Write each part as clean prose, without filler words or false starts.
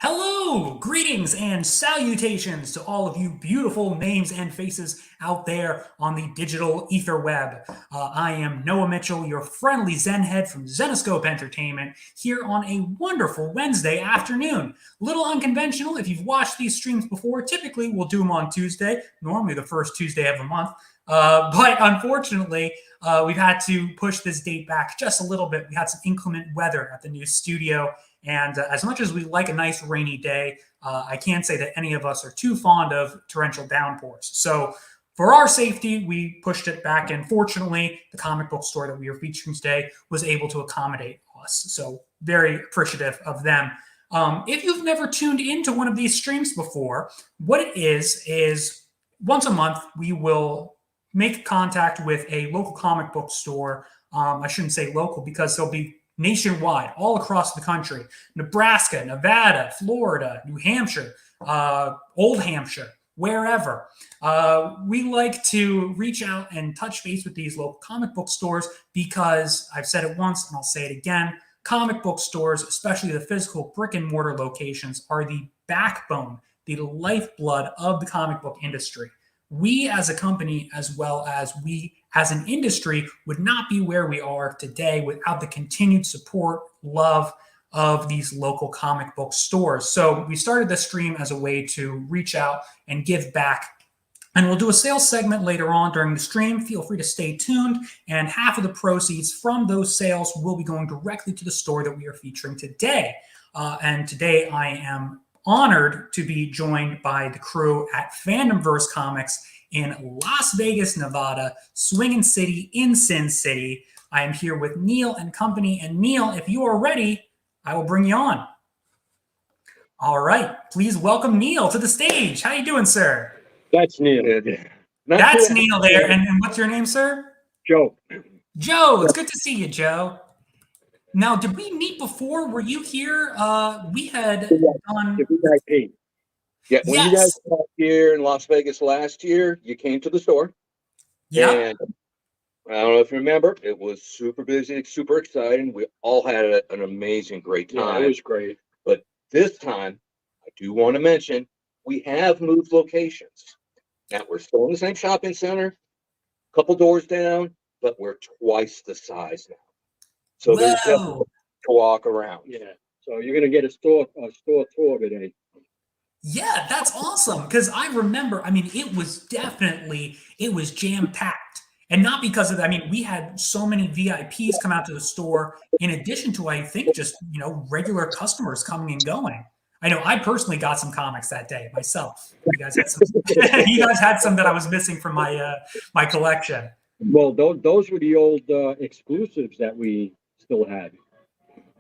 Hello, greetings and salutations to all of you beautiful names and faces out there on the digital ether web. I am Noah Mitchell, your friendly Zen head from Zenoscope Entertainment, here on a wonderful Wednesday afternoon. Little unconventional. If you've watched these streams before, typically we'll do them on Tuesday, normally the first Tuesday of the month. But unfortunately, we've had to push this date back just a little bit. We had some inclement weather at the new studio. And as much as we like a nice rainy day, I can't say that any of us are too fond of torrential downpours. So for our safety, we pushed it back. And fortunately, the comic book store that we are featuring today was able to accommodate us. So very appreciative of them. If you've never tuned into one of these streams before, what it is once a month, we will make contact with a local comic book store. I shouldn't say local because they'll be nationwide, all across the country: Nebraska, Nevada, Florida, New Hampshire, Old Hampshire, wherever. We like to reach out and touch base with these local comic book stores because I've said it once and I'll say it again. Comic book stores, especially the physical brick and mortar locations, are the backbone, the lifeblood of the comic book industry. We as a company, as well as we as an industry, would not be where we are today without the continued support, love of these local comic book stores. So we started this stream as a way to reach out and give back. And we'll do a sales segment later on during the stream. Feel free to stay tuned. And half of the proceeds from those sales will be going directly to the store that we are featuring today. And today I am honored to be joined by the crew at Fandomverse Comics in Las Vegas, Nevada, Swingin' City in Sin City. I am here with Neil and company. And Neil, if you are ready, I will bring you on. All right. Please welcome Neil to the stage. How you doing, sir? That's Neil. That's Neil there. And what's your name, sir? Joe. Joe. It's good to see you, Joe. Now, did we meet before? Were you here? We had done VIP. Yeah, when Yes. you guys got here in Las Vegas last year, you came to the store. Yeah. And I don't know if you remember, it was super busy, super exciting. We all had an amazing, great time. Yeah, it was great. But this time, I do want to mention, we have moved locations. Now, we're still in the same shopping center, a couple doors down, but we're twice the size now. So there's definitely to walk around. Yeah. So you're gonna get a store tour today. Yeah, that's awesome. Because I remember, I mean, it was jam-packed. And not because of that. I mean, we had so many VIPs come out to the store, in addition to, I think, just, regular customers coming and going. I know I personally got some comics that day myself. You guys had some, you guys had some that I was missing from my collection. Well, those were the old exclusives that we still had.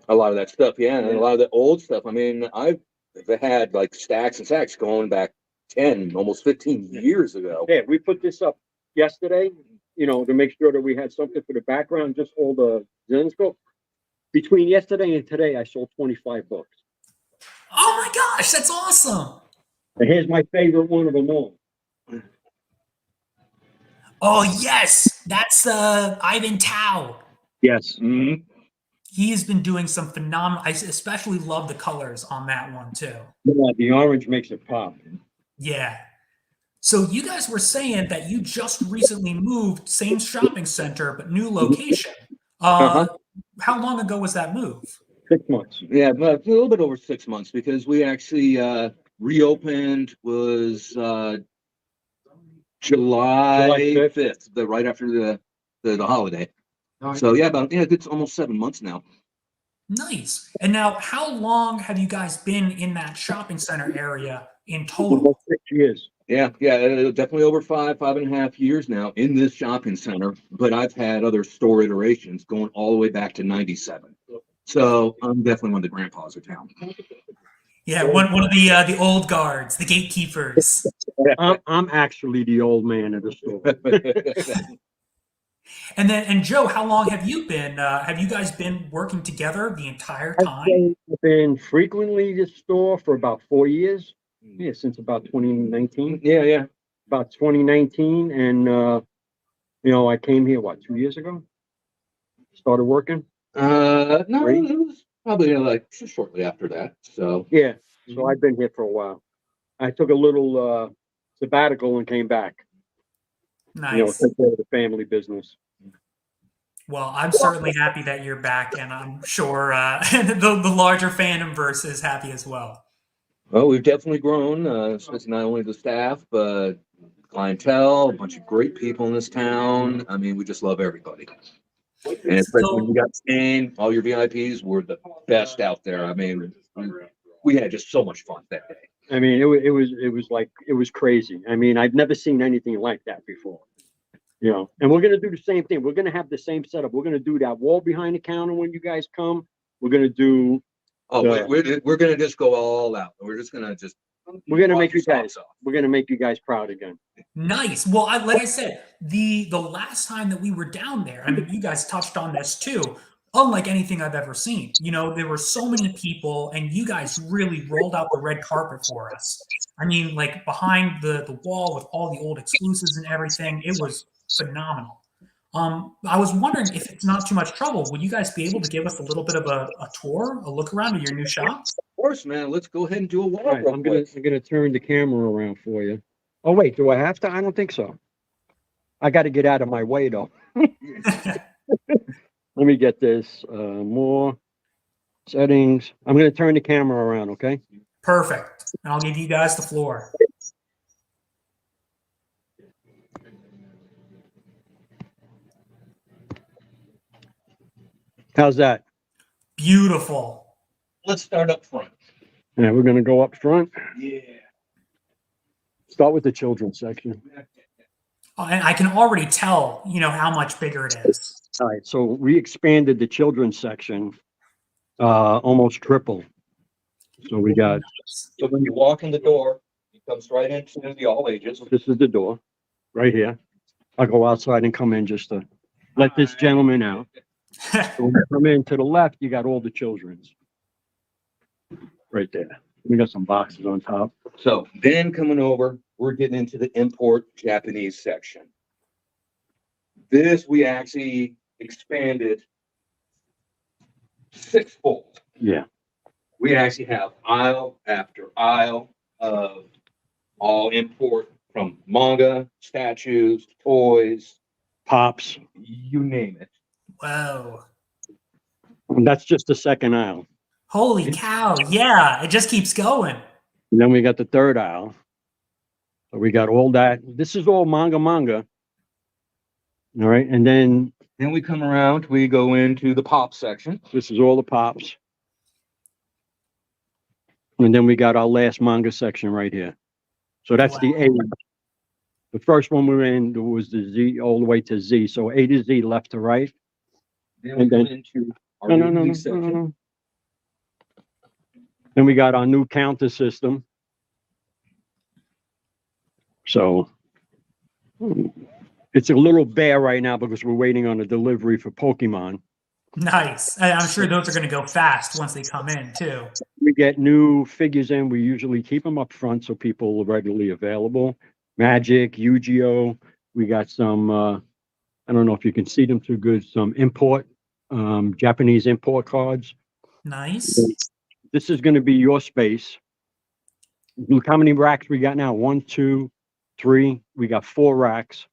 A lot of that stuff, yeah, and a lot of the old stuff. I mean, I've had like stacks and stacks going back 10, almost 15 years ago. Yeah, we put this up yesterday, to make sure that we had something for the background, just all the Zenoscope. Between yesterday and today, I sold 25 books. Oh my gosh, that's awesome. And here's my favorite one of them all. Oh, yes. That's Ivan Tao. Yes. Mm-hmm. He has been doing some phenomenal. I especially love the colors on that one too. Yeah, the orange makes it pop. Yeah. So you guys were saying that you just recently moved, same shopping center, but new location. How long ago was that move? 6 months. Yeah, but a little bit over 6 months because we actually reopened was July 5th, right after the holiday. So yeah, it's almost 7 months now. Nice. And now, how long have you guys been in that shopping center area in total? About 6 years. Yeah, definitely over 5.5 years now in this shopping center. But I've had other store iterations going all the way back to '97. So I'm definitely one of the grandpas of town. Yeah, one of the old guards, the gatekeepers. I'm actually the old man of the store. And Joe, how long have you been? Have you guys been working together the entire time? I've been frequently at the store for about 4 years. Yeah, since about 2019. Yeah. About 2019, and I came here 2 years ago. Started working. No, it was probably like shortly after that. So yeah, So I've been here for a while. I took a little sabbatical and came back. Nice. Take care of the family business. Well, I'm certainly happy that you're back, and I'm sure the larger Fandomverse is happy as well. Well, we've definitely grown, especially not only the staff, but clientele, a bunch of great people in this town. I mean, we just love everybody. And especially when you got Stain, all your VIPs were the best out there. I mean, we had just so much fun that day. I mean, it was crazy. I mean, I've never seen anything like that before. And we're gonna do the same thing. We're gonna have the same setup. We're gonna do that wall behind the counter when you guys come. We're gonna do. We're gonna just go all out. We're gonna make you guys. We're gonna make you guys proud again. Nice. Well, like I said, the last time that we were down there, I mean, you guys touched on this too. Unlike anything I've ever seen, there were so many people, and you guys really rolled out the red carpet for us. I mean, like behind the wall with all the old exclusives and everything, it was phenomenal. I was wondering if it's not too much trouble, would you guys be able to give us a little bit of a tour, a look around of your new shop? Of course, man. Let's go ahead and do a walk. Right, I'm gonna turn the camera around for you. Oh wait, do I have to? I don't think so. I got to get out of my way though. Let me get this. More settings. I'm gonna turn the camera around. Okay. Perfect. And I'll give you guys the floor. How's that? Beautiful. Let's start up front. Yeah, we're gonna go up front. Yeah. Start with the children's section. And I can already tell, how much bigger it is. All right, so we expanded the children's section, almost triple. So we got. So when you walk in the door, it comes right into the all ages. This is the door, right here. I'll go outside and come in just to let this gentleman out. So when you come in to the left, you got all the children's. Right there. We got some boxes on top. So then coming over, we're getting into the import Japanese section. This we actually expanded sixfold. Yeah. We actually have aisle after aisle of all import from manga, statues, toys, Pops. you name it. Whoa. And that's just the second aisle. Holy cow. Yeah, it just keeps going. And then we got the third aisle. So we got all that. This is all manga. All right. And then we come around, we go into the pop section. this is all the pops. And then we got our last manga section right here. So that's the A. The first one we were in was the Z all the way to Z. So A to Z, left to right. Then we go into our No. section. Then we got our new counter system. So it's a little bare right now because we're waiting on a delivery for Pokemon. Nice. I'm sure those are going to go fast once they come in, too. We get new figures in. We usually keep them up front so people are readily available. Magic, Yu-Gi-Oh! We got some, I don't know if you can see them too good, some import, Japanese import cards. Nice. This is going to be your space. Look how many racks we got now. 1, 2, 3. We got 4 racks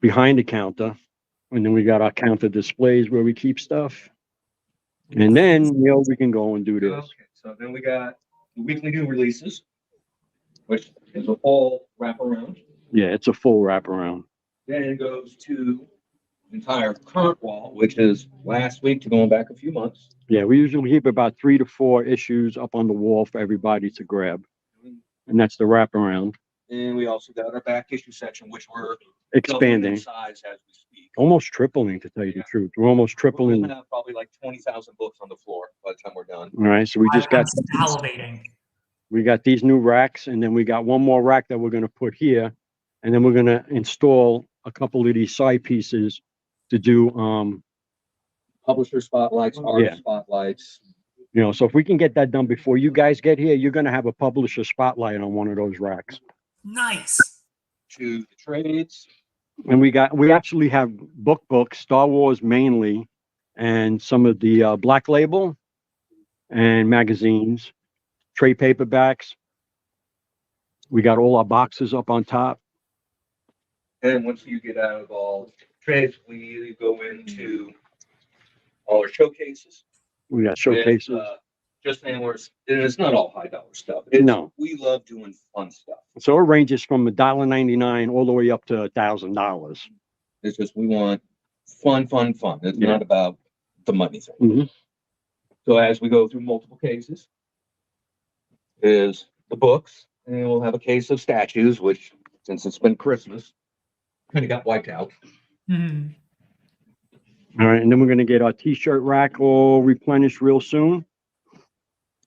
behind the counter. And then we got our counter displays where we keep stuff. And then, we can go and do this. Okay, so then we got the weekly new releases, which is a full wraparound. Yeah, it's a full wraparound. Then it goes to the entire current wall, which is last week to going back a few months. Yeah, we usually keep about 3 to 4 issues up on the wall for everybody to grab. And that's the wraparound. And we also got our back issue section, which we're Expanding. doubling in size as we speak. Almost tripling, to tell you the truth. We're almost We're tripling. gonna have probably like 20,000 books on the floor by the time we're done. All right, so we just got I'm salivating. we got these new racks, and then we got one more rack that we're going to put here, and then we're going to install a couple of these side pieces to do Publisher spotlights, artist spotlights. so if we can get that done before you guys get here, you're going to have a publisher spotlight on one of those racks. Nice. To the trades. And we actually have books, Star Wars mainly, and some of the Black Label, and magazines, trade paperbacks. We got all our boxes up on top. And once you get out of all trades, we go into all our showcases. We got showcases. With, just anywheres, and it's not all high dollar stuff. No. We love doing fun stuff. So it ranges from $1.99 all the way up to $1,000. It's just we want fun. It's not about the money thing. Mm-hmm. So as we go through multiple cases, is the books, and we'll have a case of statues, which since it's been Christmas, kind of got wiped out. Mhm. All right, and then we're going to get our t-shirt rack all replenished real soon.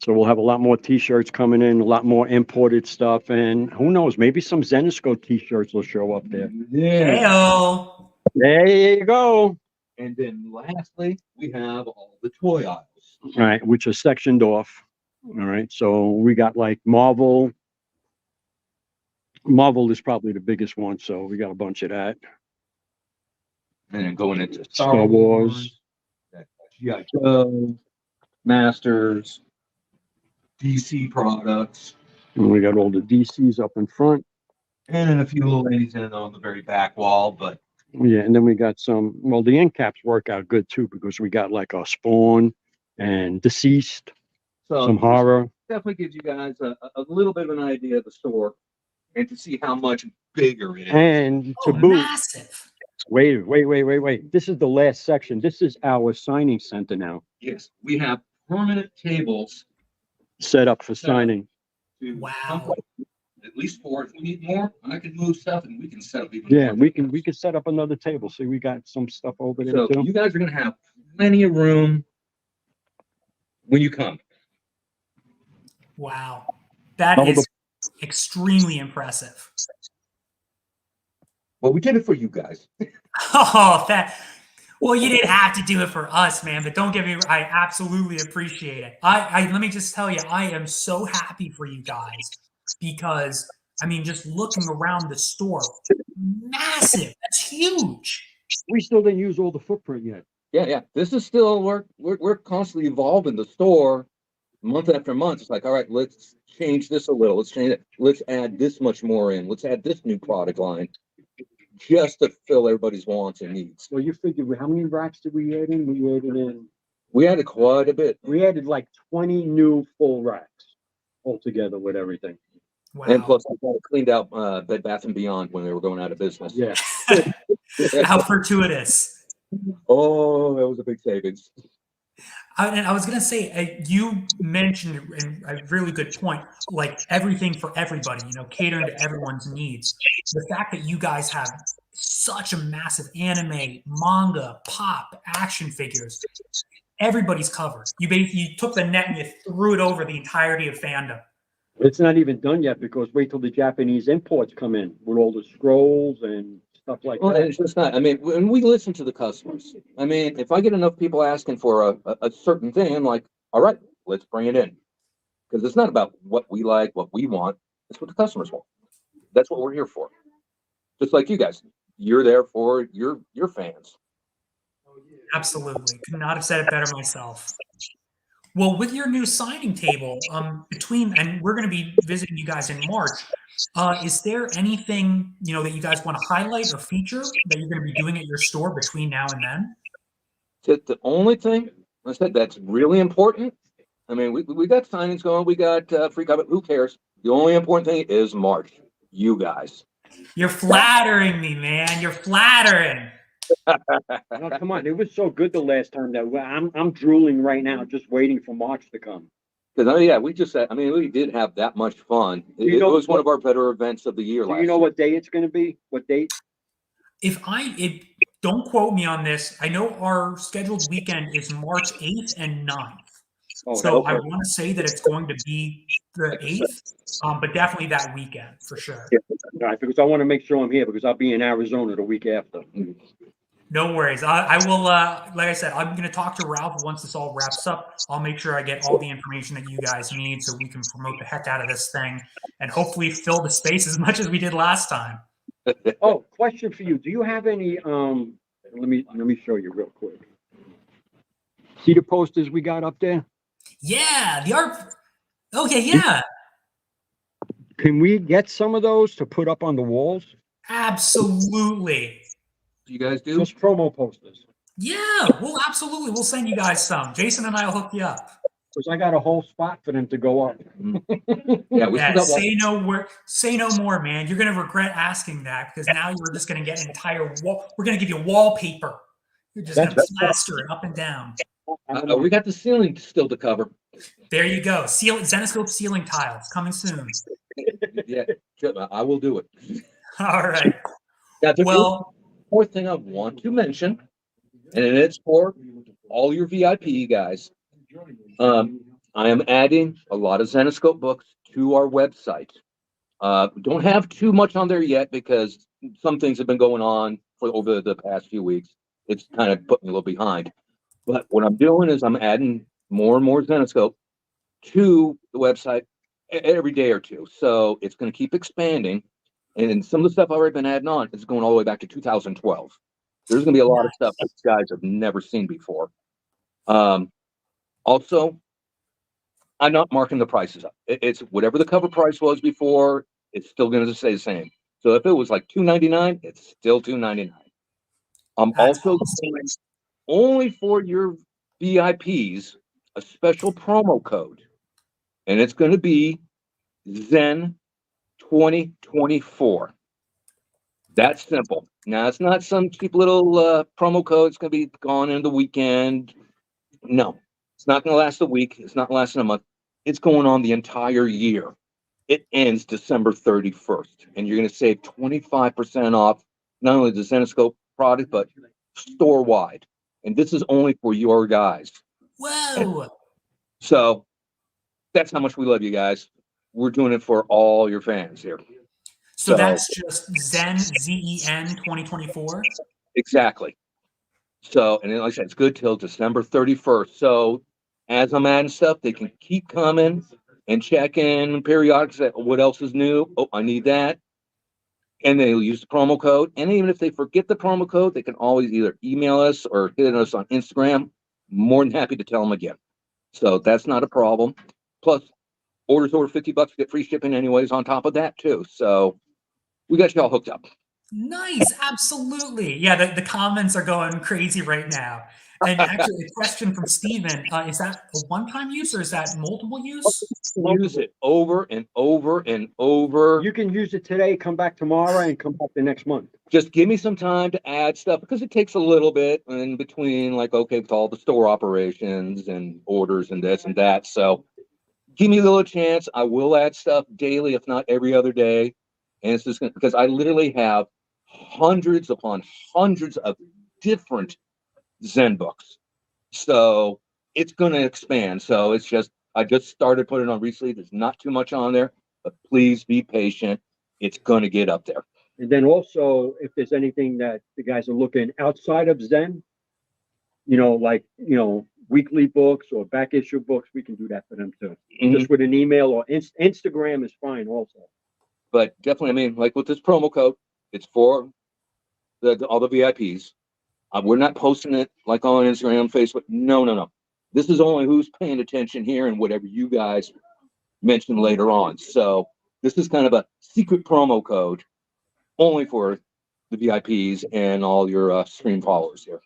So we'll have a lot more t-shirts coming in, a lot more imported stuff, and who knows, maybe some Zenesco t-shirts will show up there. Yeah. Heyo. There you go. And then lastly, we have all the toy aisles. All right, which are sectioned off. All right, so we got like Marvel. Marvel is probably the biggest one, so we got a bunch of that. And then going into Star Wars. G.I. Joe, Masters, DC products. And we got all the DCs up in front. And then a few little ladies in on the very back wall, but Yeah, and then we got some, well, the end caps work out good too, because we got like our Spawn and Deceased, so some horror. definitely gives you guys a little bit of an idea of the store and to see how much bigger it is. And to Oh, boot, massive. wait. This is the last section. This is our signing center now, Yes, we have permanent tables set up for signing. to Wow. at least 4. If we need more, I can move stuff and we can set up even Yeah, more. we can set up another table. See, we got some stuff over there So too. you guys are gonna have plenty of room when you come. Wow. That All is extremely impressive. Well, we did it for you guys. Oh, well, you didn't have to do it for us, man, but don't get me, I absolutely appreciate it. Let me just tell you, I am so happy for you guys because, I mean, just looking around the store, massive, that's huge. We still didn't use all the footprint yet. Yeah. This is still we're constantly evolving the store month after month. It's like, all right, let's change this a little. Let's change it. Let's add this much more in. Let's add this new product line just to fill everybody's wants and needs. Well, you figured, how many racks did we add in? We added in, We added quite a bit. we added like 20 new full racks altogether with everything. Wow. And plus, we got it cleaned out Bed Bath and Beyond when they were going out of business. Yeah. How fortuitous. Oh, that was a big savings. And I was going to say, you mentioned a really good point, like everything for everybody, catering to everyone's needs. The fact that you guys have such a massive anime, manga, pop, action figures, everybody's covered. You took the net and you threw it over the entirety of fandom. It's not even done yet, because wait till the Japanese imports come in with all the scrolls and stuff like Well, that. it's just not. I mean, when we listen to the customers, I mean, if I get enough people asking for a certain thing, I'm like, all right, let's bring it in. Because it's not about what we like, what we want. It's what the customers want. That's what we're here for. Just like you guys, you're there for your fans. Absolutely. Could not have said it better myself. Well, with your new signing table, and we're going to be visiting you guys in March, is there anything, that you guys want to highlight or feature that you're going to be doing at your store between now and then? The only thing I said that's really important. I mean, we got signings going, we got free cover. Who cares? The only important thing is March. You guys. You're flattering me, man. You're flattering. No, come on, it was so good the last time that I'm drooling right now, just waiting for March to come. Because we did have that much fun. It was one of our better events of the year. Do you know what day it's going to be? What date? Don't quote me on this. I know our scheduled weekend is March 8th and 9th. Oh, So I okay. want to say that it's going to be the 8th, but definitely that weekend for sure. Yeah, all right, because I want to make sure I'm here, because I'll be in Arizona the week after. No worries. I will, like I said, I'm going to talk to Ralph once this all wraps up. I'll make sure I get all the information that you guys need so we can promote the heck out of this thing and hopefully fill the space as much as we did last time. Oh, question for you. Do you have any, let me show you real quick. See the posters we got up there? Yeah, the art. Okay, yeah, Can we get some of those to put up on the walls? absolutely. You guys do? Just promo posters. Yeah, we'll send you guys some. Jason and I will hook you up. Because I got a whole spot for them to go up. Yeah, we still Yeah, got one. say no more, man. You're gonna regret asking that because now you're just gonna get entire wall. We're gonna give you wallpaper. You're just gonna plaster it up and down. We got the ceiling still to cover. There you go. Zenoscope ceiling tiles coming soon. Yeah, I will do it. All right. Now, there's Well, one more thing I want to mention, and it's for all your VIP guys. I am adding a lot of Zenoscope books to our website. We don't have too much on there yet because some things have been going on for over the past few weeks. It's kind of put me a little behind. But what I'm doing is I'm adding more and more Zenoscope to the website every day or two. So it's going to keep expanding. And some of the stuff I've already been adding on is going all the way back to 2012. There's going to be a lot of stuff that you guys have never seen before. Also, I'm not marking the prices up. It's whatever the cover price was before, it's still going to stay the same. So if it was like $2.99, it's still $2.99. I'm also doing only for your VIPs a special promo code, and it's going to be Zen 2024. That's simple. Now, it's not some cheap little promo code. It's going to be gone in the weekend. No, it's not going to last a week. It's not lasting a month. It's going on the entire year. It ends December 31st, and you're going to save 25% off not only the Zenoscope product, but store-wide. And this is only for your guys. whoa. So that's how much we love you guys. We're doing it for all your fans here. So that's just Zen, ZEN 2024? Exactly. So, and then, like I said, it's good till December 31st. So as I'm adding stuff, they can keep coming and check in periodically. What else is new? Oh, I need that. And they'll use the promo code. And even if they forget the promo code, they can always either email us or hit us on Instagram. More than happy to tell them again. So that's not a problem. Plus, orders over $50 get free shipping anyways on top of that too. So we got you all hooked up. Nice, absolutely. Yeah, the comments are going crazy right now. And actually, a question from Steven, is that a one-time use or is that multiple use? Use it over and over and over. You can use it today, come back tomorrow, and come back the next month. Just give me some time to add stuff because it takes a little bit in between, like, okay, with all the store operations and orders and this and that. So give me a little chance. I will add stuff daily, if not every other day. And it's just because I literally have hundreds upon hundreds of different Zen books. So it's going to expand. So it's just, I just started putting it on recently. There's not too much on there, but please be patient. It's going to get up there. And then also, if there's anything that the guys are looking outside of Zen, like, weekly books or back issue books, we can do that for them too. Mhm. Just with an email or Instagram is fine also. But definitely, I mean, like with this promo code, it's for all the VIPs. We're not posting it like on Instagram, Facebook. No. This is only who's paying attention here and whatever you guys mention later on. So this is kind of a secret promo code only for the VIPs and all your stream followers here.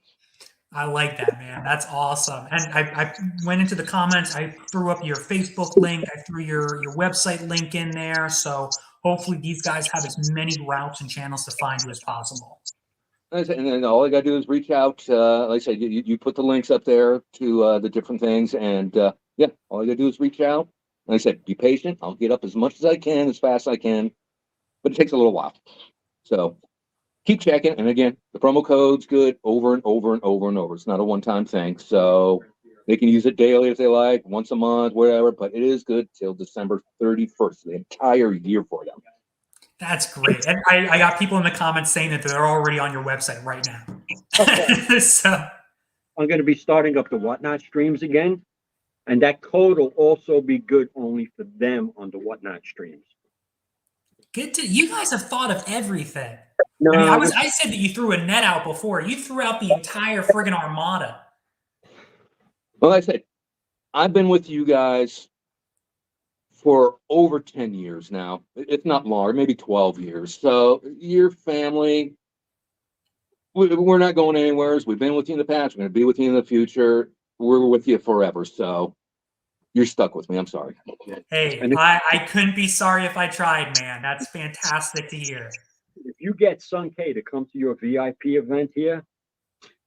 I like that, man. That's awesome. And I went into the comments. I threw up your Facebook link. I threw your website link in there. So hopefully these guys have as many routes and channels to find you as possible. And then all I got to do is reach out. Like I said, you put the links up there to the different things. And yeah, all I got to do is reach out. Like I said, be patient. I'll get up as much as I can, as fast as I can. But it takes a little while. So keep checking. And again, the promo code's good over and over and over and over. It's not a one-time thing. So they can use it daily if they like, once a month, whatever. But it is good till December 31st, the entire year for them. That's great. And I got people in the comments saying that they're already on your website right now. Okay. So I'm going to be starting up the Whatnot streams again. And that code will also be good only for them on the Whatnot streams. you guys have thought of everything. No, I mean, I said that you threw a net out before. You threw out the entire friggin' armada. Well, like I said, I've been with you guys for over 10 years now, if not longer, maybe 12 years. So your family, we're not going anywhere. We've been with you in the past. We're going to be with you in the future. We're with you forever. So you're stuck with me. I'm sorry. Hey, I couldn't be sorry if I tried, man. That's fantastic to hear. If you get Sun K to come to your VIP event here,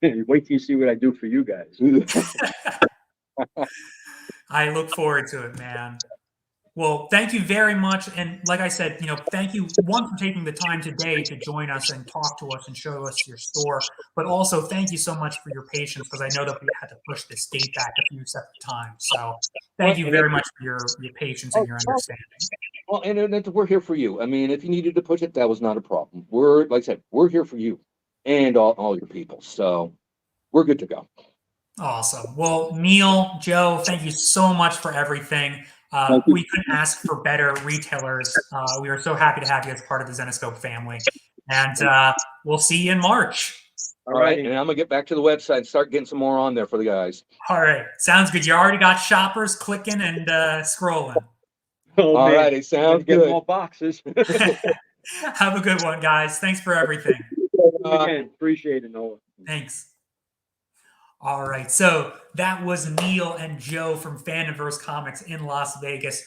wait till you see what I do for you guys. I look forward to it, man. Well, thank you very much. And like I said, thank you, one, for taking the time today to join us and talk to us and show us your store. But also, thank you so much for your patience, because I know that we had to push this date back a few separate times. So thank you very much for your patience and your understanding. Well, and we're here for you. I mean, if you needed to push it, that was not a problem. We're, like I said, we're here for you and all your people. So we're good to go. Awesome. Well, Neil, Joe, thank you so much for everything. We couldn't ask for better retailers. We are so happy to have you as part of the Zenescope family. And we'll see you in March. All right. And I'm going to get back to the website and start getting some more on there for the guys. All right. Sounds good. You already got shoppers clicking and scrolling. All right. It sounds good. Get more boxes. Have a good one, guys. Thanks for everything. Again, appreciate it, Noah. Thanks. All right, so that was Neil and Joe from Fandomverse Comics in Las Vegas.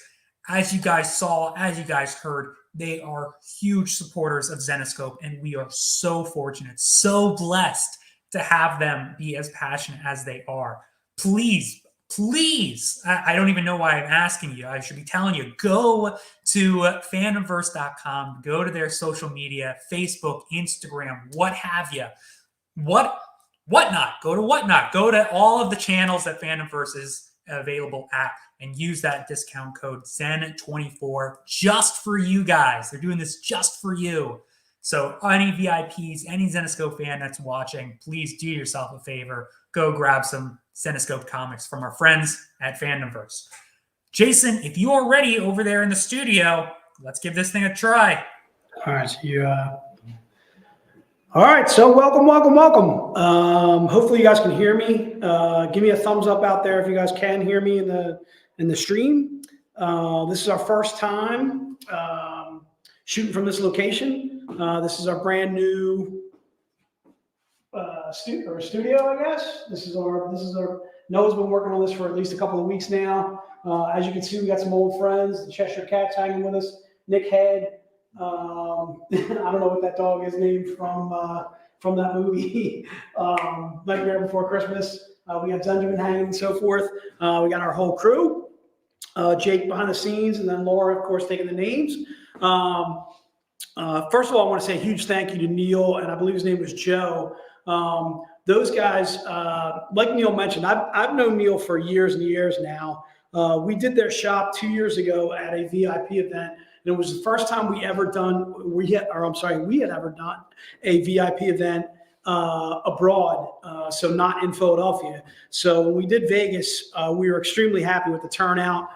As you guys saw, as you guys heard, they are huge supporters of Zenescope, and we are so fortunate, so blessed to have them be as passionate as they are. Please, I don't even know why I'm asking you. I should be telling you, go to fandomverse.com, go to their social media, Facebook, Instagram, what have you. Whatnot. Go to Whatnot. Go to all of the channels that Fandomverse is available at and use that discount code ZEN24 just for you guys. They're doing this just for you. So any VIPs, any Zenescope fan that's watching, please do yourself a favor. Go grab some Zenescope comics from our friends at Fandomverse. Jason, if you are ready over there in the studio, let's give this thing a try. All right. So all right, so welcome. Hopefully you guys can hear me. Give me a thumbs up out there if you guys can hear me in the stream. This is our first time shooting from this location. This is our brand new studio, I guess. This is our. Noah's been working on this for at least a couple of weeks now. As you can see, we got some old friends. The Cheshire Cat's hanging with us. Nick Head. I don't know what that dog is named from that movie, Nightmare Before Christmas. We got Benjamin hanging and so forth. We got our whole crew, Jake behind the scenes, and then Laura, of course, taking the names. First of all, I want to say a huge thank you to Neil, and I believe his name was Joe. Those guys, like Neil mentioned, I've known Neil for years and years now. We did their shop 2 years ago at a VIP event. And it was the first time we had ever done a VIP event abroad, so not in Philadelphia. So when we did Vegas, we were extremely happy with the turnout,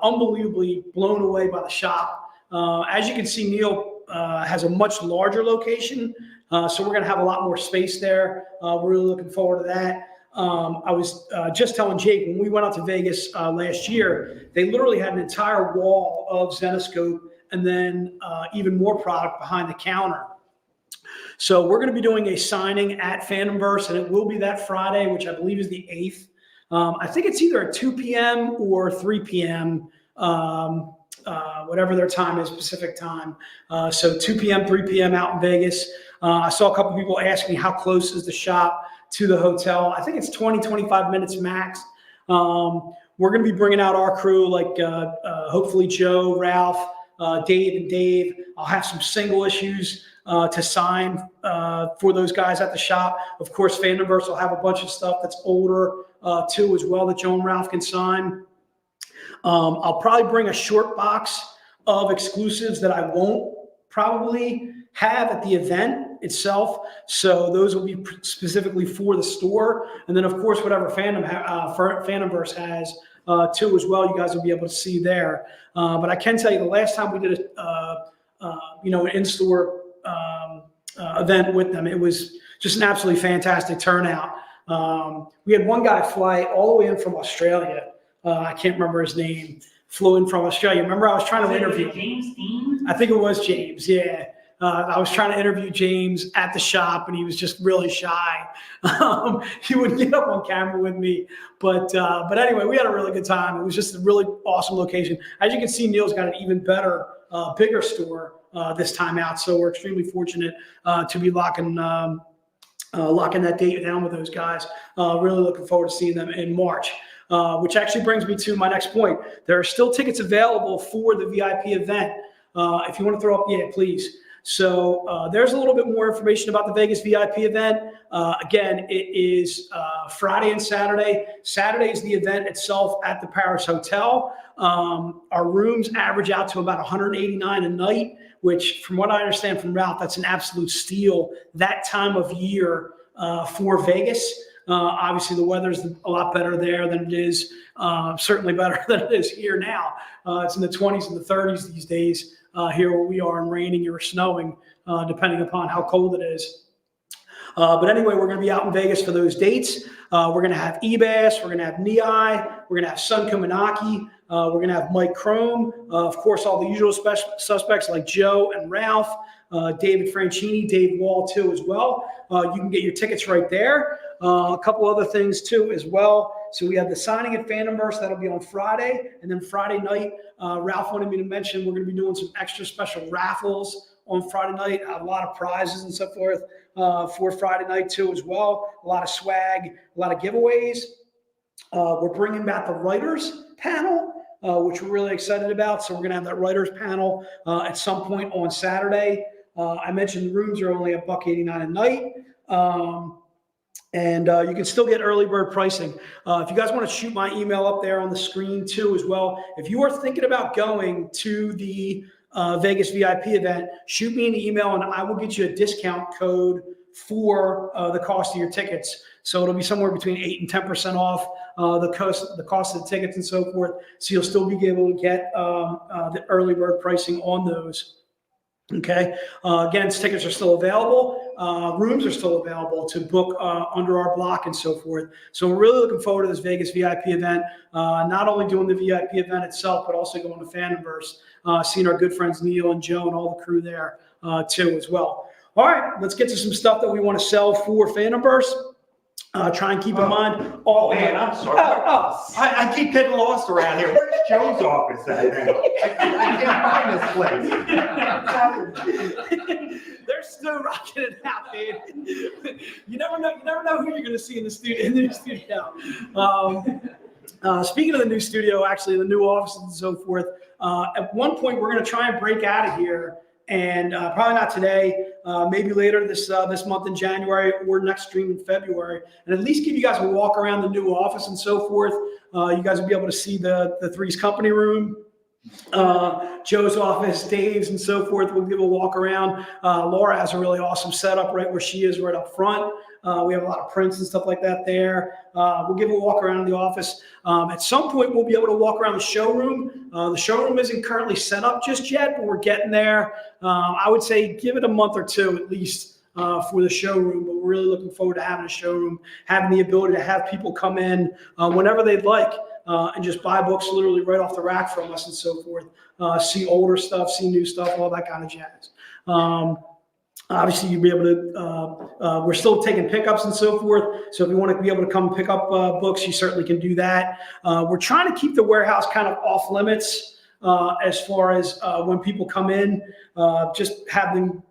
unbelievably blown away by the shop. As you can see, Neil has a much larger location, so we're going to have a lot more space there. We're really looking forward to that. I was just telling Jake, when we went out to Vegas last year, they literally had an entire wall of Zenescope and then even more product behind the counter. So we're going to be doing a signing at Fandomverse, and it will be that Friday, which I believe is the 8th. I think it's either at 2 p.m. or 3 p.m., whatever their time is, Pacific time. So 2 p.m., 3 p.m. out in Vegas. I saw a couple people ask me how close is the shop to the hotel. I think it's 20, 25 minutes max. We're going to be bringing out our crew, like hopefully Joe, Ralph, Dave, and Dave. I'll have some single issues to sign for those guys at the shop. Of course, Fandomverse will have a bunch of stuff that's older too as well that Joe and Ralph can sign. I'll probably bring a short box of exclusives that I won't probably have at the event itself. So those will be specifically for the store. And then, of course, whatever Fandomverse has too as well, you guys will be able to see there. But I can tell you the last time we did an in-store event with them, it was just an absolutely fantastic turnout. We had one guy fly all the way in from Australia I can't remember his name, flew in from Australia. Remember, I was trying to interview James Dean? I think it was James. Yeah. I was trying to interview James at the shop, and he was just really shy. He wouldn't get up on camera with me, but anyway, we had a really good time. It was just a really awesome location. As you can see, Neil's got an even better, bigger store this time out. So we're extremely fortunate to be locking that date down with those guys. Really looking forward to seeing them in March. Which actually brings me to my next point. There are still tickets available for the VIP event. If you want to throw up, yeah, please. So there's a little bit more information about the Vegas VIP event. Again, it is Friday and Saturday. Saturday is the event itself at the Paris Hotel. Our rooms average out to about $189 a night, which from what I understand from Ralph, that's an absolute steal that time of year for Vegas. Obviously, the weather's a lot better there than it is, certainly better than it is here now. It's in the 20s and the 30s these days here where we are, and raining or snowing, depending upon how cold it is. But anyway, we're going to be out in Vegas for those dates. We're going to have Ebas, we're going to have Nei, we're going to have Sun Kumanaki, we're going to have Mike Chrome, of course, all the usual suspects like Joe and Ralph, David Franchini, Dave Wall too as well. You can get your tickets right there. A couple other things too as well. So we have the signing at Fandomverse. That'll be on Friday. And then Friday night, Ralph wanted me to mention we're going to be doing some extra special raffles on Friday night. A lot of prizes and so forth for Friday night too as well. A lot of swag, a lot of giveaways. We're bringing back the writers panel, which we're really excited about. So we're going to have that writers panel at some point on Saturday. I mentioned the rooms are only $189 a night. And you can still get early bird pricing. If you guys want to shoot my email up there on the screen too as well. If you are thinking about going to the Vegas VIP event, shoot me an email and I will get you a discount code for the cost of your tickets. So it'll be somewhere between 8 and 10% off the cost of the tickets and so forth. So you'll still be able to get the early bird pricing on those. Okay. Again, tickets are still available. Rooms are still available to book under our block and so forth. So we're really looking forward to this Vegas VIP event. Not only doing the VIP event itself, but also going to Fandomverse, seeing our good friends Neil and Joe and all the crew there too as well. All right, let's get to some stuff that we want to sell for Fandomverse. Try and keep in mind. Oh man, I'm sorry. I keep getting lost around here. Where's Joe's office at now? I can't find this place. They're still rocking it out, man. You never know who you're going to see in the studio. Speaking of the new studio, actually the new offices and so forth. At one point, we're going to try and break out of here. And probably not today, maybe later this month in January or next stream in February, and at least give you guys a walk around the new office and so forth. You guys will be able to see the Three's company room, Joe's office, Dave's, and so forth. We'll give a walk around. Laura has a really awesome setup right where she is, right up front. We have a lot of prints and stuff like that there. We'll give a walk around the office. At some point, we'll be able to walk around the showroom. The showroom isn't currently set up just yet, but we're getting there. I would say give it a month or two at least for the showroom, but we're really looking forward to having a showroom, having the ability to have people come in whenever they'd like and just buy books literally right off the rack from us and so forth. See older stuff, see new stuff, all that kind of jazz. Obviously, you'll be able to, we're still taking pickups and so forth. So if you want to be able to come pick up books, you certainly can do that. We're trying to keep the warehouse kind of off limits as far as when people come in, just have them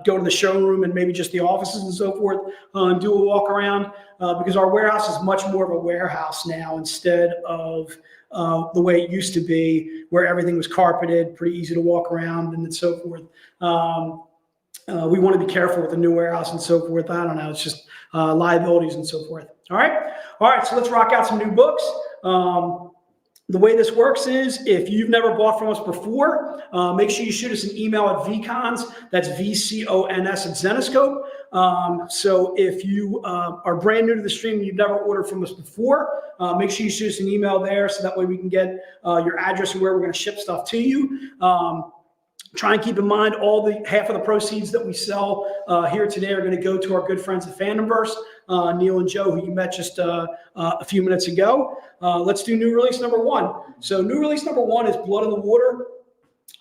go to the showroom and maybe just the offices and so forth and do a walk around because our warehouse is much more of a warehouse now instead of the way it used to be where everything was carpeted, pretty easy to walk around and so forth. We want to be careful with the new warehouse and so forth. I don't know. It's just liabilities and so forth. All right. So let's rock out some new books. The way this works is if you've never bought from us before, make sure you shoot us an email at vcons. That's VCONS at Zenescope. So if you are brand new to the stream and you've never ordered from us before, make sure you shoot us an email there so that way we can get your address and where we're going to ship stuff to you. Try and keep in mind half of the proceeds that we sell here today are going to go to our good friends at Fandomverse, Neil and Joe, who you met just a few minutes ago. Let's do new release number 1. So new release number 1 is Blood in the Water,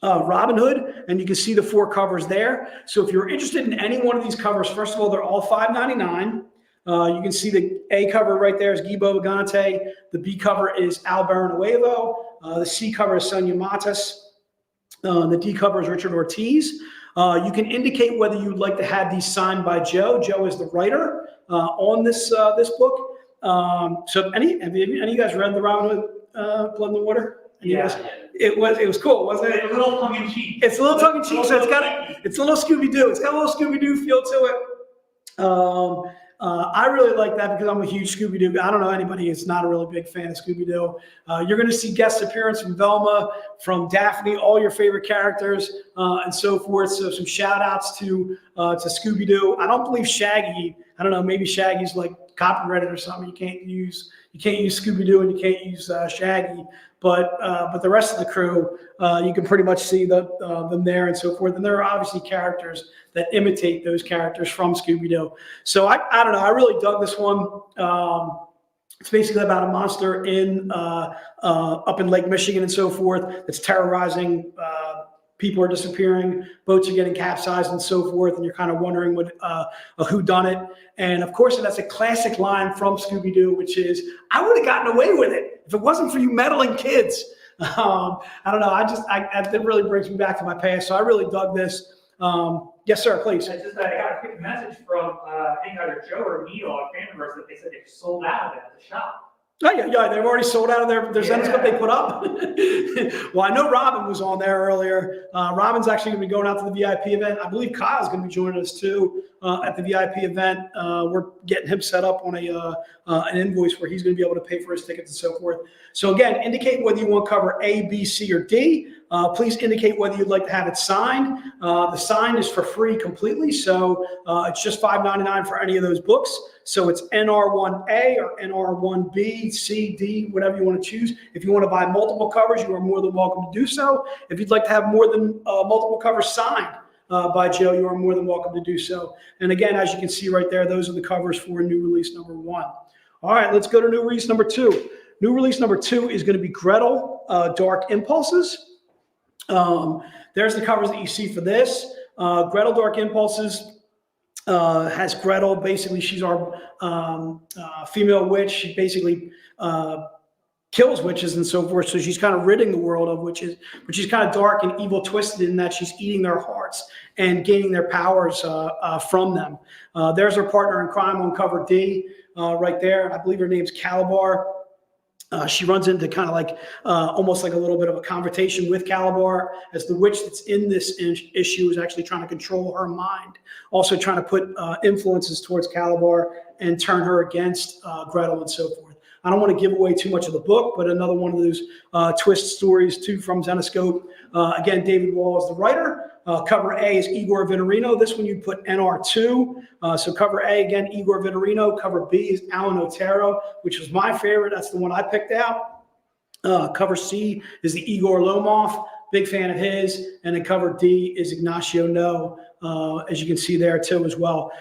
Robin Hood, and you can see the 4 covers there. So if you're interested in any one of these covers, first of all, they're all $5.99. You can see the A cover right there is Guy Bovagante. The B cover is Al Barrenuevo. The C cover is Sonia Matas. The D cover is Richard Ortiz. You can indicate whether you'd like to have these signed by Joe. Joe is the writer on this book. So have any of you guys read the Robin Hood Blood in the Water? Yeah. It was cool, wasn't it? It's a little tongue in cheek. It's a little tongue in cheek, so it's a little Scooby Doo. It's got a little Scooby Doo feel to it. I really like that because I'm a huge Scooby Doo. I don't know anybody who's not a really big fan of Scooby Doo. You're going to see guest appearance from Velma, from Daphne, all your favorite characters, and so forth. So some shout outs to Scooby Doo. I don't believe Shaggy. I don't know. Maybe Shaggy's like copyrighted or something. You can't use Scooby Doo and you can't use Shaggy. But the rest of the crew, you can pretty much see them there and so forth. And there are obviously characters that imitate those characters from Scooby-Doo. So I don't know. I really dug this one. It's basically about a monster up in Lake Michigan and so forth that's terrorizing. People are disappearing, boats are getting capsized and so forth, and you're kind of wondering what a whodunit. And of course, that's a classic line from Scooby-Doo, which is, "I would have gotten away with it if it wasn't for you meddling kids." I don't know. That really brings me back to my past. So I really dug this. Yes, sir, please. I got a quick message from I think either Joe or Neil on Fandomverse that they said they sold out of it at the shop. Oh, yeah, they've already sold out of their Zenescope they put up. Well, I know Robin was on there earlier. Robin's actually going to be going out to the VIP event. I believe Kyle's going to be joining us too at the VIP event. We're getting him set up on an invoice where he's going to be able to pay for his tickets and so forth. So again, indicate whether you want cover A, B, C, or D. Please indicate whether you'd like to have it signed. The sign is for free completely, so it's just $5.99 for any of those books. So it's NR1A or NR1B, C, D, whatever you want to choose. If you want to buy multiple covers, you are more than welcome to do so. If you'd like to have more than multiple covers signed by Joe, you are more than welcome to do so. And again, as you can see right there, those are the covers for new release number 1. All right, let's go to new release number 2. New release number 2 is going to be Gretel, Dark Impulses. There's the covers that you see for this. Gretel, Dark Impulses has Gretel. Basically, she's our female witch. She basically kills witches and so forth. So she's kind of ridding the world of witches, but she's kind of dark and evil twisted in that she's eating their hearts and gaining their powers from them. There's her partner in crime on cover D right there. I believe her name's Calabar. She runs into kind of like almost like a little bit of a confrontation with Calabar, as the witch that's in this issue is actually trying to control her mind, also trying to put influences towards Calabar and turn her against Gretel and so forth. I don't want to give away too much of the book, but another one of those twist stories too from Zenescope. Again, David Wall is the writer. Cover A is Igor Vitorino. This one you put NR2. So cover A, again, Igor Vitorino. Cover B is Alan Otero, which was my favorite. That's the one I picked out. Cover C is the Igor Lomov. Big fan of his. And then cover D is Ignacio No, as you can see there too as well.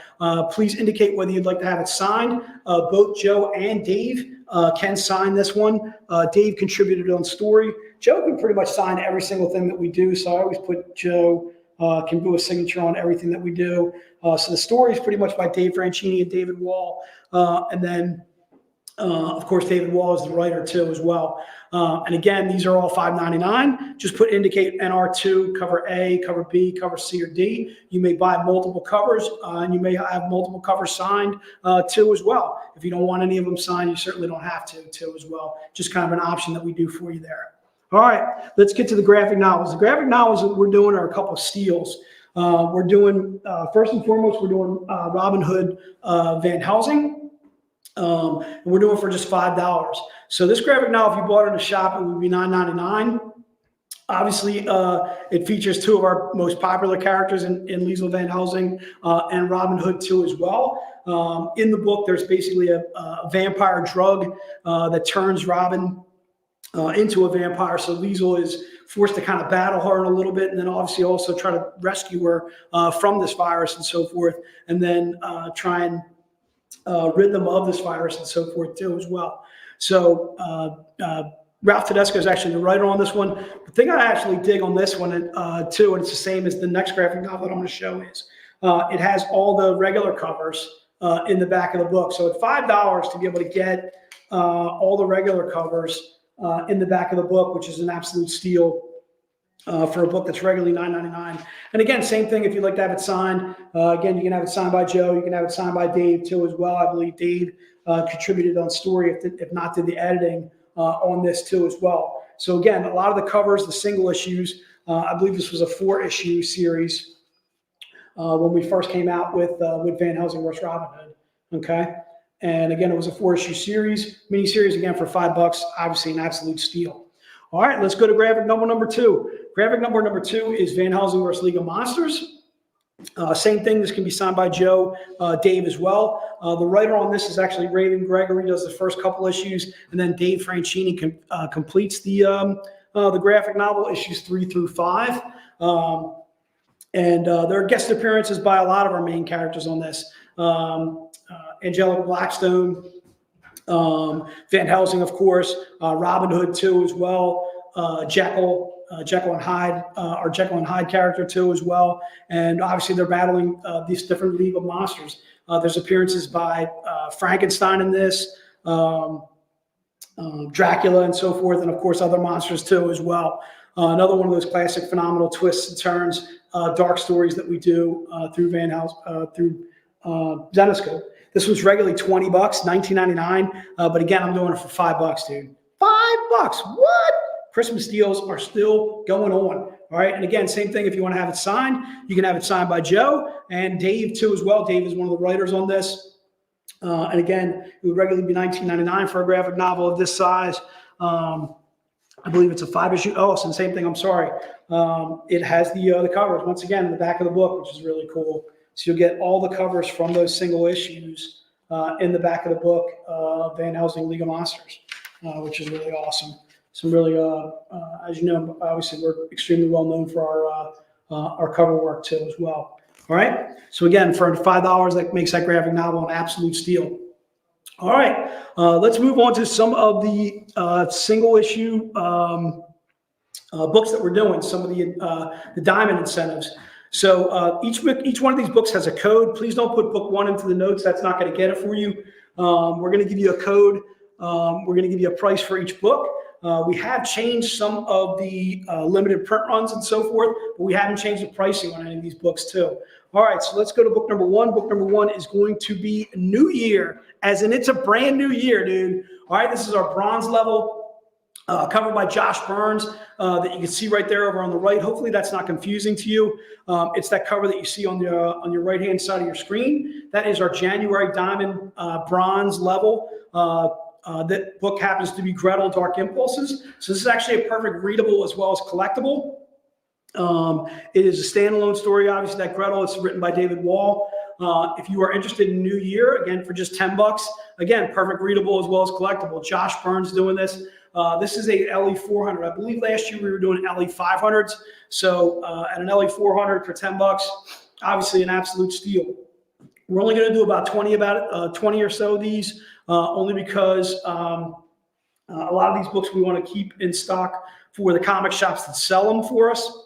Please indicate whether you'd like to have it signed. Both Joe and Dave can sign this one. Dave contributed on story. Joe can pretty much sign every single thing that we do. So I always put Joe can do a signature on everything that we do. So the story is pretty much by Dave Franchini and David Wall. And then, of course, David Wall is the writer too as well. And again, these are all $5.99. Just indicate NR2, cover A, cover B, cover C, or D. You may buy multiple covers, and you may have multiple covers signed too as well. If you don't want any of them signed, you certainly don't have to too as well. Just kind of an option that we do for you there. All right, let's get to the graphic novels. The graphic novels that we're doing are a couple of steals. We're doing, first and foremost, we're doing Robin Hood Van Helsing. And we're doing it for just $5. So this graphic novel, if you bought it in a shop, it would be $9.99. Obviously, it features two of our most popular characters in Liesl Van Helsing and Robin Hood too as well. In the book, there's basically a vampire drug that turns Robin into a vampire. So Liesel is forced to kind of battle her a little bit, and then obviously also try to rescue her from this virus and so forth, and then try and rid them of this virus and so forth too as well. So Ralph Tedesco is actually the writer on this one. The thing I actually dig on this one too, and it's the same as the next graphic novel that I'm going to show, is it has all the regular covers in the back of the book. So at $5 to be able to get all the regular covers in the back of the book, which is an absolute steal for a book that's regularly $9.99. And again, same thing if you'd like to have it signed. Again, you can have it signed by Joe. You can have it signed by Dave too as well. I believe Dave contributed on story, if not did the editing on this too as well. So again, a lot of the covers, the single issues, I believe this was a 4-issue series when we first came out with Van Helsing vs. Robin Hood. Okay. And again, it was a 4-issue series, mini-series, again, for $5, obviously an absolute steal. All right, let's go to graphic novel number 2. Graphic number 2 is Van Helsing vs. League of Monsters. Same thing, this can be signed by Joe, Dave as well. The writer on this is actually Raven Gregory, does the first couple issues, and then Dave Franchini completes the graphic novel, issues 3 through 5. And there are guest appearances by a lot of our main characters on this. Angelica Blackstone, Van Helsing, of course, Robin Hood too as well, Jekyll and Hyde, our Jekyll and Hyde character too as well, and obviously they're battling these different League of Monsters. There's appearances by Frankenstein in this, Dracula and so forth, and of course other monsters too as well. Another one of those classic phenomenal twists and turns, dark stories that we do through Van Helsing, through Zenescope. This was regularly $20, $19.99, but again, I'm doing it for $5, dude. $5? What? Christmas deals are still going on. All right, and again, same thing. If you want to have it signed, you can have it signed by Joe and Dave too as well. Dave is one of the writers on this, and again, it would regularly be $19.99 for a graphic novel of this size. I believe it's a 5-issue. Oh, so the same thing. I'm sorry. It has the covers once again in the back of the book, which is really cool. So you'll get all the covers from those single issues in the back of the book, Van Helsing League of Monsters, which is really awesome. Some really, as you know, obviously we're extremely well known for our cover work too as well. All right. So again, for $5, that makes that graphic novel an absolute steal. All right. Let's move on to some of the single issue books that we're doing. Some of the diamond incentives. So each one of these books has a code. Please don't put book 1 into the notes. That's not going to get it for you. We're going to give you a code. We're going to give you a price for each book. We have changed some of the limited print runs and so forth, but we haven't changed the pricing on any of these books too. All right, so let's go to book number 1. Book number 1 is going to be New Year, as in it's a brand new year, dude. All right, this is our bronze level. Covered by Josh Burns that you can see right there over on the right. Hopefully that's not confusing to you. It's that cover that you see on your right-hand side of your screen. That is our January Diamond bronze level. That book happens to be Gretel Dark Impulses. So this is actually a perfect readable as well as collectible. It is a standalone story, obviously, that Gretel. It's written by David Wall. If you are interested in New Year, again, for just $10, again, perfect readable as well as collectible. Josh Burns doing this. This is a LE 400. I believe last year we were doing LE 500s. So at an LE 400 for $10, obviously an absolute steal. We're only going to do about 20 or so of these, only because a lot of these books we want to keep in stock for the comic shops that sell them for us.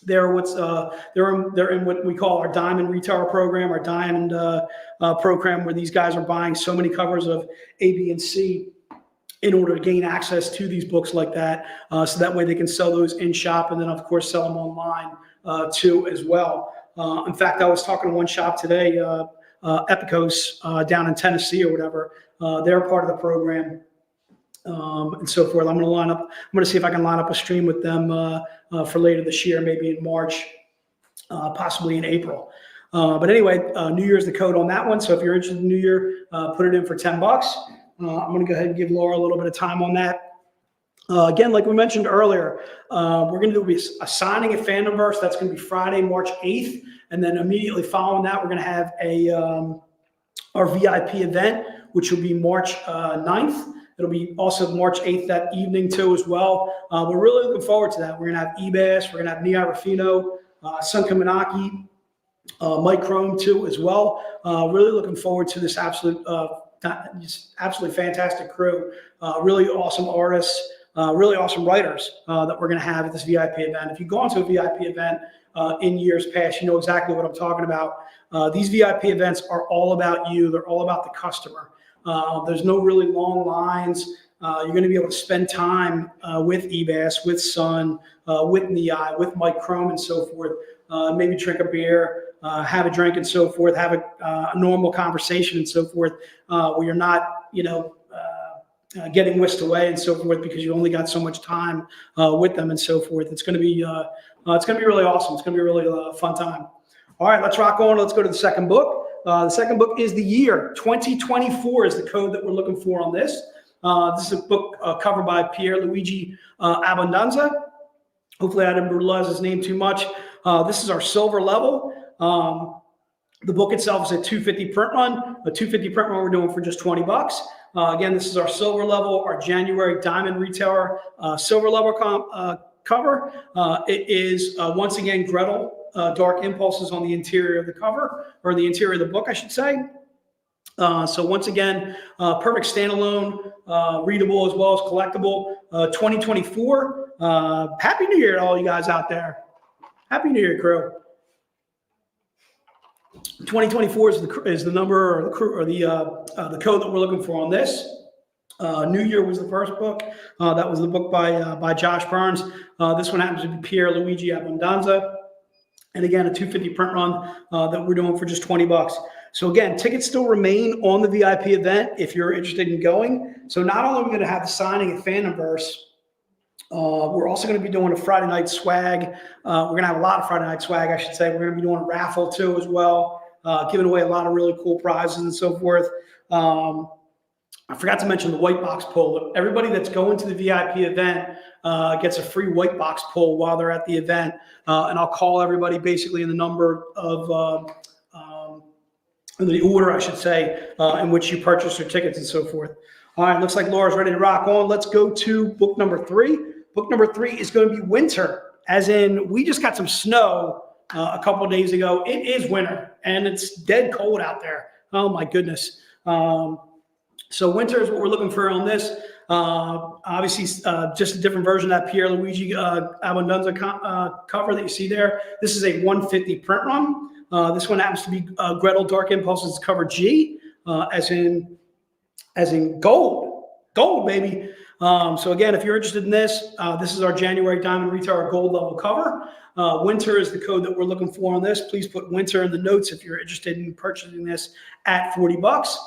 They're in what we call our diamond retailer program, our diamond program, where these guys are buying so many covers of A, B, and C in order to gain access to these books like that. So that way they can sell those in shop and then of course sell them online too as well. In fact, I was talking to one shop today, Epicos down in Tennessee or whatever. They're part of the program and so forth. I'm going to see if I can line up a stream with them for later this year, maybe in March, possibly in April. But anyway, New Year's the code on that one. So if you're interested in New Year, put it in for $10. I'm going to go ahead and give Laura a little bit of time on that. Again, like we mentioned earlier, we're going to do a signing at Fandomverse. That's going to be Friday, March 8th. And then immediately following that, we're going to have our VIP event, which will be March 9th. It'll be also March 8th that evening too as well. We're really looking forward to that. We're going to have Ebass, we're going to have Nia Rafino, Sunka Manaki, Mike Crone too as well. Really looking forward to this just absolutely fantastic crew. Really awesome artists, really awesome writers that we're going to have at this VIP event. If you go onto a VIP event in years past, you know exactly what I'm talking about. These VIP events are all about you. They're all about the customer. There's no really long lines. You're going to be able to spend time with Ebass, with Sun, with Nia, with Mike Crone and so forth. Maybe drink a beer, have a drink and so forth, have a normal conversation and so forth, where you're not, getting whisked away and so forth because you only got so much time with them and so forth. It's going to be really awesome. It's going to be a really fun time. All right, let's rock on. Let's go to the second book. The second book is The Year 2024 is the code that we're looking for on this. This is a book covered by Pierluigi Abbondanza. Hopefully I didn't brutalize his name too much. This is our silver level. The book itself is a 250 print run. A 250 print run we're doing for just 20 bucks. Again, this is our silver level, our January Diamond Retailer silver level cover. It is, once again, Gretel Dark Impulses on the interior of the cover, or the interior of the book, I should say. So once again, perfect standalone, readable as well as collectible. 2024. Happy New Year to all you guys out there. Happy New Year, crew. 2024 is the number, or the code that we're looking for on this. New Year was the first book. That was the book by Josh Burns. This one happens to be Pierluigi Abbondanza. And again, a 250 print run that we're doing for just 20 bucks. So again, tickets still remain on the VIP event if you're interested in going. So not only are we going to have the signing at Fandomverse, we're also going to be doing a Friday night swag. We're going to have a lot of Friday night swag, I should say. We're going to be doing a raffle too as well, giving away a lot of really cool prizes and so forth. I forgot to mention the white box pull. Everybody that's going to the VIP event gets a free white box pull while they're at the event. And I'll call everybody basically in the number of the order, I should say, in which you purchase your tickets and so forth. All right, looks like Laura's ready to rock on. Let's go to book number 3. Book number 3 is going to be winter, as in we just got some snow a couple of days ago. It is winter, and it's dead cold out there. Oh, my goodness. So winter is what we're looking for on this. Obviously, just a different version of that Pierluigi Abbondanza cover that you see there. This is a 150 print run. This one happens to be Gretel Dark Impulses cover G, as in gold, baby. So again, if you're interested in this, this is our January Diamond Retailer gold level cover. Winter is the code that we're looking for on this. Please put winter in the notes if you're interested in purchasing this at 40 bucks.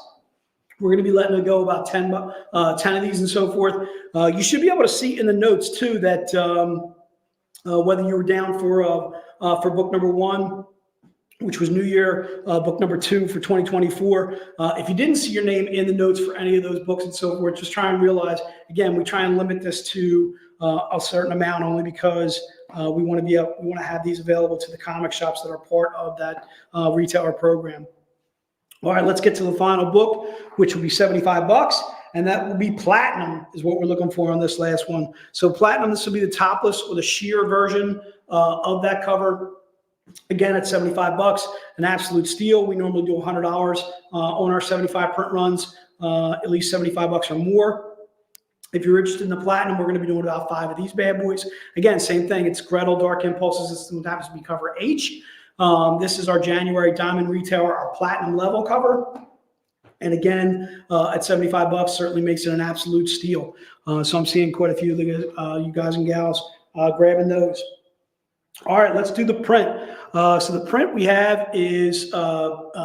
We're going to be letting it go about 10 of these and so forth. You should be able to see in the notes too that whether you were down for book number 1, which was New Year, book number 2 for 2024. If you didn't see your name in the notes for any of those books and so forth, just try and realize, again, we try and limit this to a certain amount only because we want to have these available to the comic shops that are part of that retailer program. All right, let's get to the final book, which will be 75 bucks. And that will be platinum is what we're looking for on this last one. So platinum, this will be the topless or the sheer version of that cover. Again, at 75 bucks, an absolute steal. We normally do $100 on our 75 print runs, at least 75 bucks or more. If you're interested in the platinum, we're going to be doing about 5 of these bad boys. Again, same thing. It's Gretel Dark Impulses. This happens to be cover H. This is our January Diamond Retailer, our platinum level cover. And again, at 75 bucks, certainly makes it an absolute steal. So I'm seeing quite a few of you guys and gals grabbing those. All right, let's do the print. So the print we have is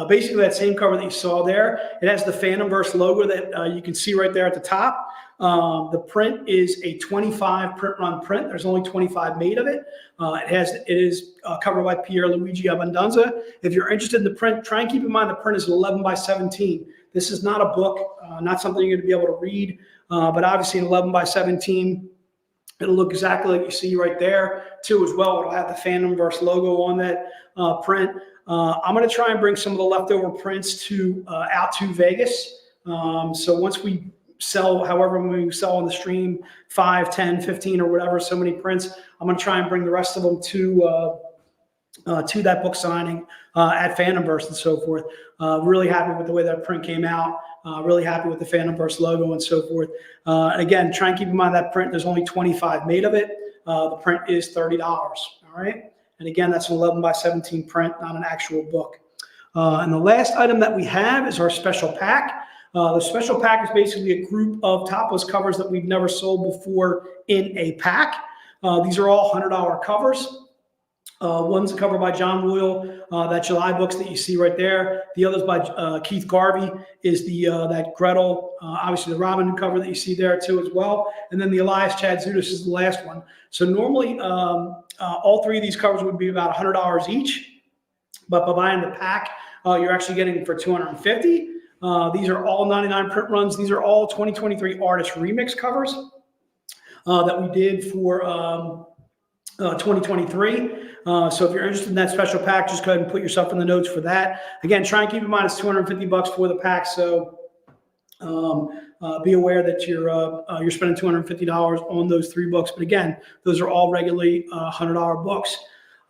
basically that same cover that you saw there. It has the Fandomverse logo that you can see right there at the top. The print is a 25 print run print. There's only 25 made of it. It is covered by Pierluigi Abbondanza. If you're interested in the print, try and keep in mind the print is 11 by 17. This is not a book, not something you're going to be able to read, but obviously an 11 by 17. It'll look exactly like you see right there, too, as well. It'll have the Fandomverse logo on that print. I'm going to try and bring some of the leftover prints out to Vegas. So once we sell however many we sell on the stream, 5, 10, 15, or whatever, so many prints. I'm going to try and bring the rest of them to that book signing at Fandomverse and so forth. Really happy with the way that print came out. Really happy with the Fandomverse logo and so forth. Again, try and keep in mind that print, there's only 25 made of it. The print is $30, all right? And again, that's an 11 by 17 print, not an actual book. And the last item that we have is our special pack. The special pack is basically a group of topless covers that we've never sold before in a pack. These are all $100 covers. One's a cover by John Royal, that July books that you see right there. The other's by Keith Garvey, is that Gretel, obviously the Robin cover that you see there too as well. And then the Elias Chadzudis is the last one. So normally all three of these covers would be about $100 each, but by buying the pack, you're actually getting for $250. These are all 99 print runs. These are all 2023 artist remix covers that we did for 2023. So if you're interested in that special pack, just go ahead and put yourself in the notes for that. Again, try and keep in mind it's $250 for the pack. So be aware that you're spending $250 on those 3 books. But again, those are all regularly $100 books.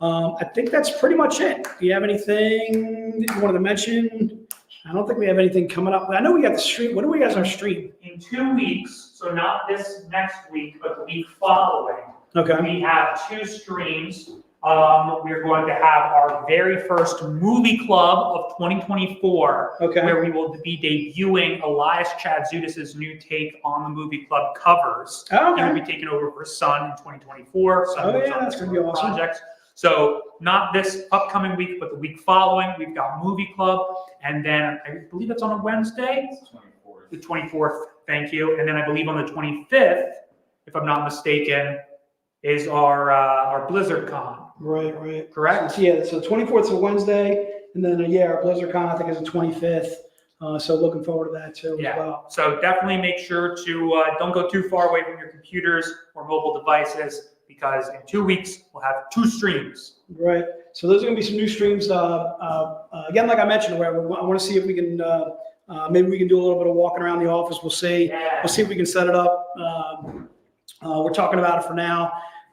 I think that's pretty much it. Do you have anything that you wanted to mention? I don't think we have anything coming up. I know we got the stream. When do we got our stream? In 2 weeks, so not this next week, but the week following, Okay. we have 2 streams. We're going to have our very first movie club of 2024, Okay. where we will be debuting Elias Chadzudis' new take on the movie club covers. Oh, He will okay. be taking over for Sun in 2024. Sun Oh, works yeah, on that's this gonna be awesome. project. So not this upcoming week, but the week following, we've got movie club, and then I believe it's on a Wednesday. The 24th. Thank you. And then I believe on the 25th, if I'm not mistaken, is our Blizzard Con. Right. Correct? So, yeah, so 24th is a Wednesday, and then, our Blizzard Con, I think, is the 25th. So looking forward to that, too, as well. So definitely make sure to don't go too far away from your computers or mobile devices, because in 2 weeks, we'll have 2 streams. Right. So those are going to be some new streams. Again, like I mentioned, where I want to see if we can, maybe we can do a little bit of walking around the office. We'll see. Yeah. We'll see if we can set it up. We're talking about it for now.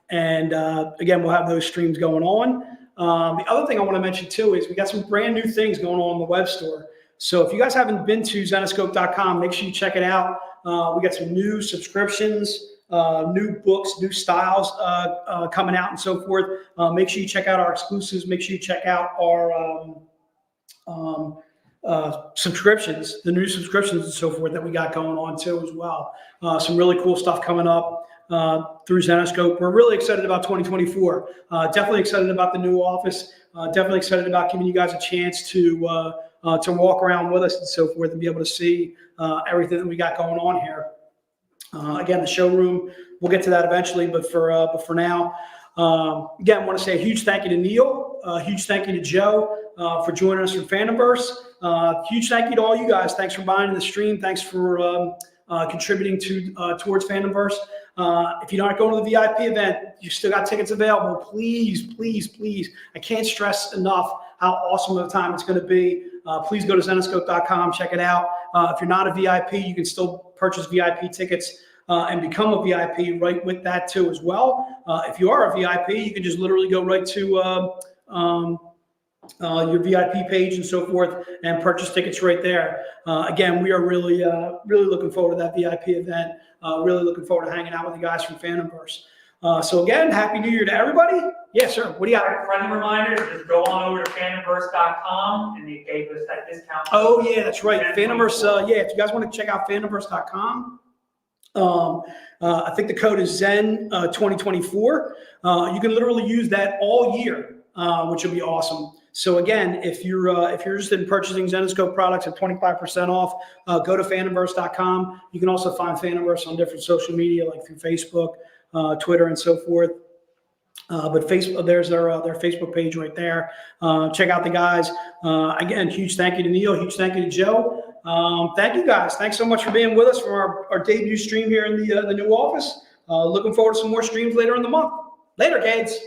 And again, we'll have those streams going on. The other thing I want to mention too is we got some brand new things going on the web store. So if you guys haven't been to zenescope.com, make sure you check it out. We got some new subscriptions, new books, new styles coming out and so forth. Make sure you check out our exclusives. Make sure you check out our subscriptions, the new subscriptions and so forth that we got going on too as well. Some really cool stuff coming up through Zenescope. We're really excited about 2024. Definitely excited about the new office. Definitely excited about giving you guys a chance to walk around with us and so forth and be able to see everything that we got going on here. Again, the showroom, we'll get to that eventually, but for now, again, I want to say a huge thank you to Neil, a huge thank you to Joe for joining us from Fandomverse. Huge thank you to all you guys. Thanks for buying in the stream. Thanks for contributing towards Fandomverse. If you're not going to the VIP event, you still got tickets available. Please. I can't stress enough how awesome of a time it's going to be. Please go to zenescope.com, check it out. If you're not a VIP, you can still purchase VIP tickets and become a VIP right with that too as well. If you are a VIP, you can just literally go right to your VIP page and so forth and purchase tickets right there. Again, we are really looking forward to that VIP event. Really looking forward to hanging out with you guys from Fandomverse. So again, Happy New Year to everybody. Yes, sir. What do you got? Friendly reminder, just go on over to fandomverse.com, and they gave us that discount. Oh, yeah, that's right. Fandomverse, if you guys want to check out fandomverse.com, I think the code is ZEN2024. You can literally use that all year, which will be awesome. So again, if you're interested in purchasing Zenescope products at 25% off, go to fandomverse.com. You can also find Fandomverse on different social media, like through Facebook, Twitter, and so forth. But Facebook, there's their Facebook page right there. Check out the guys. Again, huge thank you to Neil. Huge thank you to Joe. Thank you guys. Thanks so much for being with us for our debut stream here in the new office. Looking forward to some more streams later in the month. Later, kids.